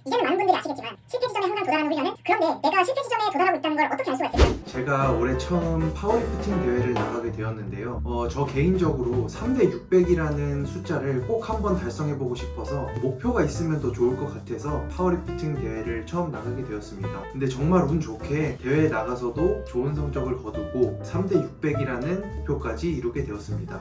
이제는 많은 분들이 아시겠지만 실패 지점에 항상 도달하는 훈련은 그런데 내가 실패 지점에 도달하고 있다는 걸 어떻게 알 수가 있을까요? 제가 올해 처음 파워리프팅 대회를 나가게 되었는데요. 저 개인적으로 3대 600이라는 숫자를 꼭 한번 달성해보고 싶어서 목표가 있으면 더 좋을 것 같아서 파워리프팅 대회를 처음 나가게 되었습니다. 근데 정말 운 좋게 대회에 나가서도 좋은 성적을 거두고 3대 600이라는 목표까지 이루게 되었습니다.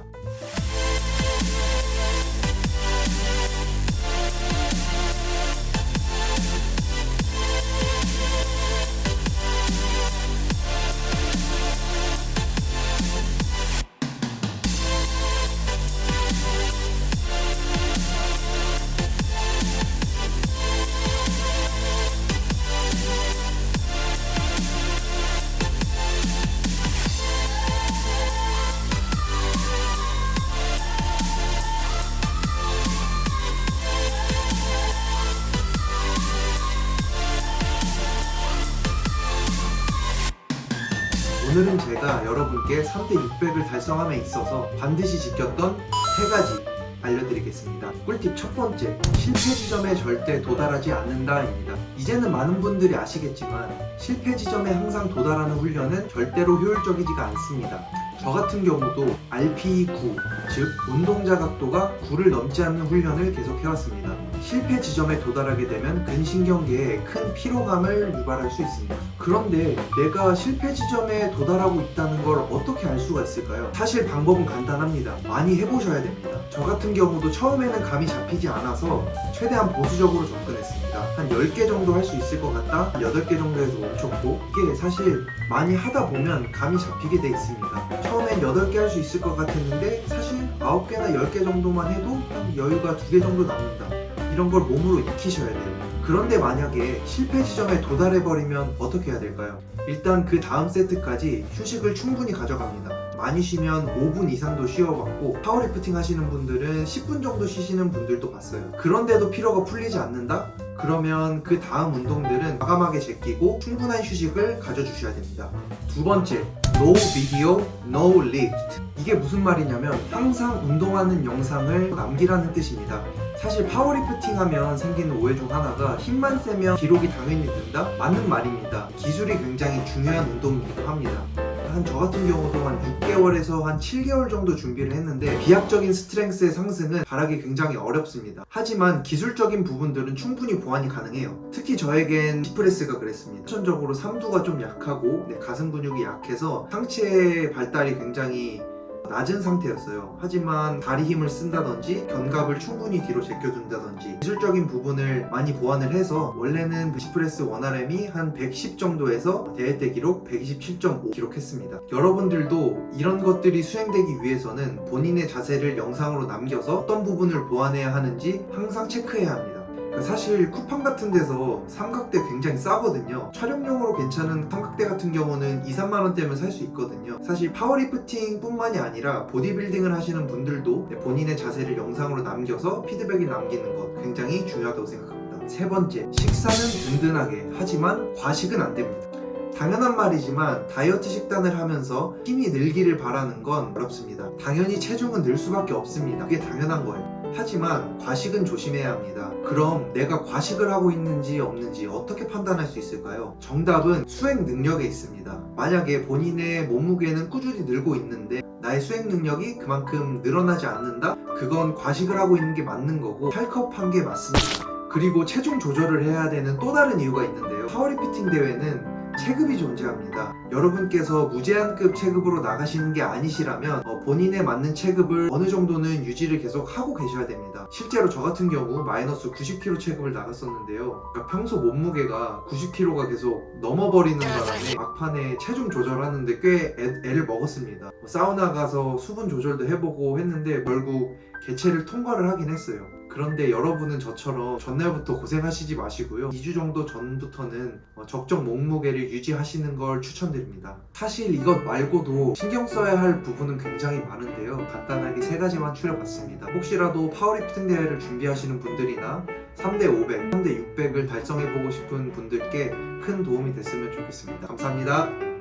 오늘은 제가 여러분께 3대 600을 달성함에 있어서 반드시 지켰던 3가지 알려드리겠습니다. 꿀팁 첫 번째, 실패 지점에 절대 도달하지 않는다입니다. 이제는 많은 분들이 아시겠지만 실패 지점에 항상 도달하는 훈련은 절대로 효율적이지가 않습니다. 저 같은 경우도 RPE 9, 즉 운동자 각도가 9를 넘지 않는 훈련을 계속 해왔습니다. 실패 지점에 도달하게 되면 근신경계에 큰 피로감을 유발할 수 있습니다. 그런데 내가 실패 지점에 도달하고 있다는 걸 어떻게 알 수가 있을까요? 사실 방법은 간단합니다. 많이 해보셔야 됩니다. 저 같은 경우도 처음에는 감이 잡히지 않아서 최대한 보수적으로 접근했습니다. 한 10개 정도 할 수 있을 것 같다 8개 정도에서 멈췄고, 이게 사실 많이 하다 보면 감이 잡히게 돼 있습니다. 처음엔 8개 할 수 있을 것 같았는데 사실 9개나 10개 정도만 해도 한 여유가 2개 정도 남는다, 이런 걸 몸으로 익히셔야 돼요. 그런데 만약에 실패 지점에 도달해버리면 어떻게 해야 될까요? 일단 그 다음 세트까지 휴식을 충분히 가져갑니다. 많이 쉬면 5분 이상도 쉬어봤고, 파워리프팅 하시는 분들은 10분 정도 쉬시는 분들도 봤어요. 그런데도 피로가 풀리지 않는다? 그러면 그 다음 운동들은 과감하게 제끼고 충분한 휴식을 가져주셔야 됩니다. 두 번째, No video, no lift. 이게 무슨 말이냐면 항상 운동하는 영상을 남기라는 뜻입니다. 사실 파워리프팅 하면 생기는 오해 중 하나가 힘만 세면 기록이 당연히 는다? 맞는 말입니다. 기술이 굉장히 중요한 운동이기도 합니다. 저 같은 경우도 한 6개월에서 한 7개월 정도 준비를 했는데 비약적인 스트렝스의 상승은 바라기 굉장히 어렵습니다. 하지만 기술적인 부분들은 충분히 보완이 가능해요. 특히 저에겐 힙프레스가 그랬습니다. 선천적으로 삼두가 좀 약하고 가슴 근육이 약해서 상체 발달이 굉장히 낮은 상태였어요. 하지만 다리 힘을 쓴다든지 견갑을 충분히 뒤로 제껴준다든지 기술적인 부분을 많이 보완을 해서 원래는 벤치프레스 1RM이 한 110 정도에서 대회 때 기록 127.5 기록했습니다. 여러분들도 이런 것들이 수행되기 위해서는 본인의 자세를 영상으로 남겨서 어떤 부분을 보완해야 하는지 항상 체크해야 합니다. 사실 쿠팡 같은 데서 삼각대 굉장히 싸거든요. 촬영용으로 괜찮은 삼각대 같은 경우는 2-3만원대면 살 수 있거든요. 사실 파워리프팅 뿐만이 아니라 보디빌딩을 하시는 분들도 본인의 자세를 영상으로 남겨서 피드백을 남기는 것 굉장히 중요하다고 생각합니다. 세 번째, 식사는 든든하게, 하지만 과식은 안 됩니다. 당연한 말이지만 다이어트 식단을 하면서 힘이 늘기를 바라는 건 어렵습니다. 당연히 체중은 늘 수밖에 없습니다. 그게 당연한 거예요. 하지만 과식은 조심해야 합니다. 그럼 내가 과식을 하고 있는지 없는지 어떻게 판단할 수 있을까요? 정답은 수행 능력에 있습니다. 만약에 본인의 몸무게는 꾸준히 늘고 있는데 나의 수행 능력이 그만큼 늘어나지 않는다? 그건 과식을 하고 있는 게 맞는 거고 탈컵한 게 맞습니다. 그리고 체중 조절을 해야 되는 또 다른 이유가 있는데요. 파워리프팅 대회는 체급이 존재합니다. 여러분께서 무제한급 체급으로 나가시는 게 아니시라면 본인에 맞는 체급을 어느 정도는 유지를 계속 하고 계셔야 됩니다. 실제로 저 같은 경우 마이너스 90kg 체급을 나갔었는데요. 그러니까 평소 몸무게가 90kg가 계속 넘어버리는 바람에 막판에 체중 조절하는데 꽤 애를 먹었습니다. 사우나 가서 수분 조절도 해보고 했는데 결국 개체를 통과를 하긴 했어요. 그런데 여러분은 저처럼 전날부터 고생하시지 마시고요. 2주 정도 전부터는 적정 몸무게를 유지하시는 걸 추천드립니다. 사실 이것 말고도 신경 써야 할 부분은 굉장히 많은데요. 간단하게 3가지만 추려봤습니다. 혹시라도 파워리프팅 대회를 준비하시는 분들이나 3대 500, 3대 600을 달성해보고 싶은 분들께 큰 도움이 됐으면 좋겠습니다. 감사합니다.